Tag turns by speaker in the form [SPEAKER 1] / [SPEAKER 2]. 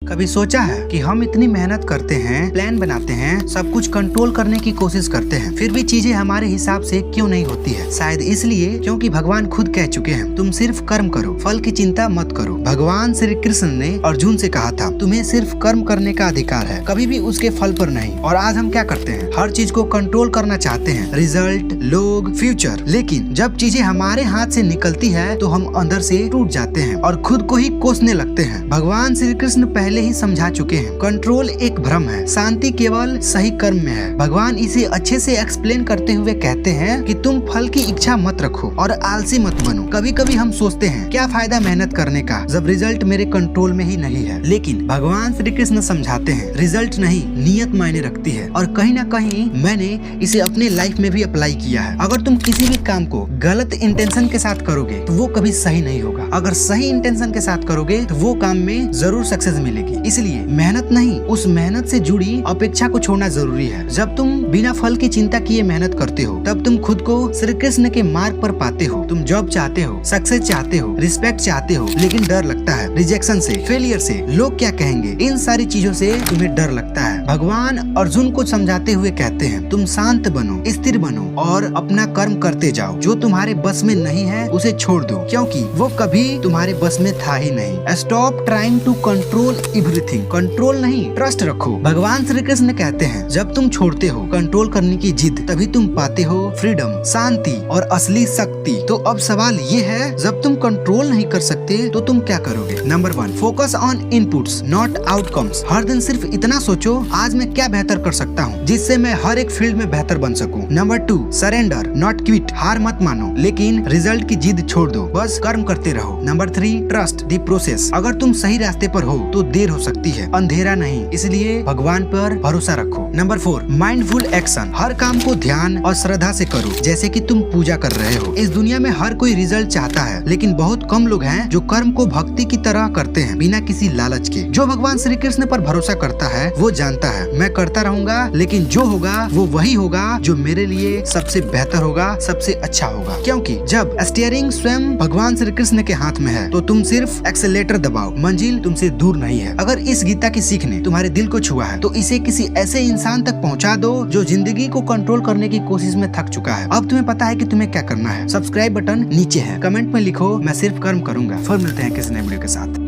[SPEAKER 1] कभी सोचा है कि हम इतनी मेहनत करते हैं, प्लान बनाते हैं, सब कुछ कंट्रोल करने की कोशिश करते हैं, फिर भी चीजें हमारे हिसाब से क्यों नहीं होती है? शायद इसलिए क्योंकि भगवान खुद कह चुके हैं, तुम सिर्फ कर्म करो, फल की चिंता मत करो। भगवान श्री कृष्ण ने अर्जुन से कहा था, तुम्हें सिर्फ कर्म करने का अधिकार है, कभी भी उसके फल पर नहीं। और आज हम क्या करते हैं? हर चीज को कंट्रोल करना चाहते हैं, रिजल्ट, लोग, फ्यूचर। लेकिन जब चीजें हमारे हाथ से निकलती है तो हम अंदर से टूट जाते हैं और खुद को ही कोसने लगते हैं। भगवान श्री कृष्ण पहले ही समझा चुके हैं, कंट्रोल एक भ्रम है, शांति केवल सही कर्म में है। भगवान इसे अच्छे से एक्सप्लेन करते हुए कहते हैं कि तुम फल की इच्छा मत रखो और आलसी मत बनो। कभी कभी हम सोचते हैं, क्या फायदा मेहनत करने का जब रिजल्ट मेरे कंट्रोल में ही नहीं है। लेकिन भगवान श्री कृष्ण समझाते हैं, रिजल्ट नहीं, नियत मायने रखती है। और कहीं ना कहीं मैंने इसे अपने लाइफ में भी अप्लाई किया है। अगर तुम किसी भी काम को गलत इंटेंशन के साथ करोगे तो वो कभी सही नहीं होगा। अगर सही इंटेंशन के साथ करोगे तो वो काम में जरूर सक्सेस मिलेगी। इसलिए मेहनत नहीं, उस मेहनत से जुड़ी अपेक्षा को छोड़ना जरूरी है। जब तुम बिना फल की चिंता किए मेहनत करते हो तब तुम खुद को श्री कृष्ण के मार्ग पर पाते हो। तुम जॉब चाहते हो, सक्सेस चाहते हो, रिस्पेक्ट चाहते हो, लेकिन डर लगता है रिजेक्शन से, फेलियर से, लोग क्या कहेंगे, इन सारी चीजों से तुम्हें डर लगता है। भगवान अर्जुन को समझाते हुए कहते हैं, तुम शांत बनो, स्थिर बनो और अपना कर्म करते जाओ। जो तुम्हारे बस में नहीं है उसे छोड़ दो, क्योंकि वो कभी तुम्हारे बस में था ही नहीं। Stop trying to control everything, control नहीं, ट्रस्ट रखो। भगवान श्री कृष्ण कहते हैं, जब तुम छोड़ते हो कंट्रोल करने की जिद, तभी तुम पाते हो फ्रीडम, शांति और असली शक्ति। तो अब सवाल ये है, जब तुम कंट्रोल नहीं कर सकते तो तुम क्या करोगे? Number 1, focus on inputs not outcomes. हर दिन सिर्फ इतना सोचो, आज मैं क्या बेहतर कर सकता हूँ जिससे मैं हर एक फील्ड में बेहतर बन सकूँ। Number 2, surrender not quit. हार मत मानो, लेकिन रिजल्ट की जिद छोड़ दो, बस कर्म करते रहो। Number 3, trust the process. अगर तुम सही रास्ते पर हो तो देर हो सकती है, अंधेरा नहीं, इसलिए भगवान पर भरोसा रखो। Number 4, mindful action. हर काम को ध्यान और श्रद्धा से करो, जैसे कि तुम पूजा कर रहे हो। इस दुनिया में हर कोई रिजल्ट चाहता है, लेकिन बहुत कम लोग हैं जो कर्म को भक्ति की तरह करते हैं, बिना किसी लालच के। जो भगवान श्री कृष्ण पर भरोसा करता है वो जानता है, मैं करता रहूंगा, लेकिन जो होगा वो वही होगा जो मेरे लिए सबसे बेहतर होगा, सबसे अच्छा होगा। क्योंकि जब स्टीयरिंग स्वयं भगवान श्री कृष्ण के हाथ में है तो तुम सिर्फ एक्सेलेरेटर दबाओ, मंजिल तुमसे दूर नहीं है। अगर इस गीता की सीख ने तुम्हारे दिल को छुआ है तो इसे किसी ऐसे इंसान तक पहुंचा दो जो जिंदगी को कंट्रोल करने की कोशिश में थक चुका है। अब तुम्हें पता है कि तुम्हें क्या करना है। सब्सक्राइब बटन नीचे है, कमेंट में लिखो, मैं सिर्फ कर्म करूंगा। फिर मिलते हैं किसी नए वीडियो के साथ।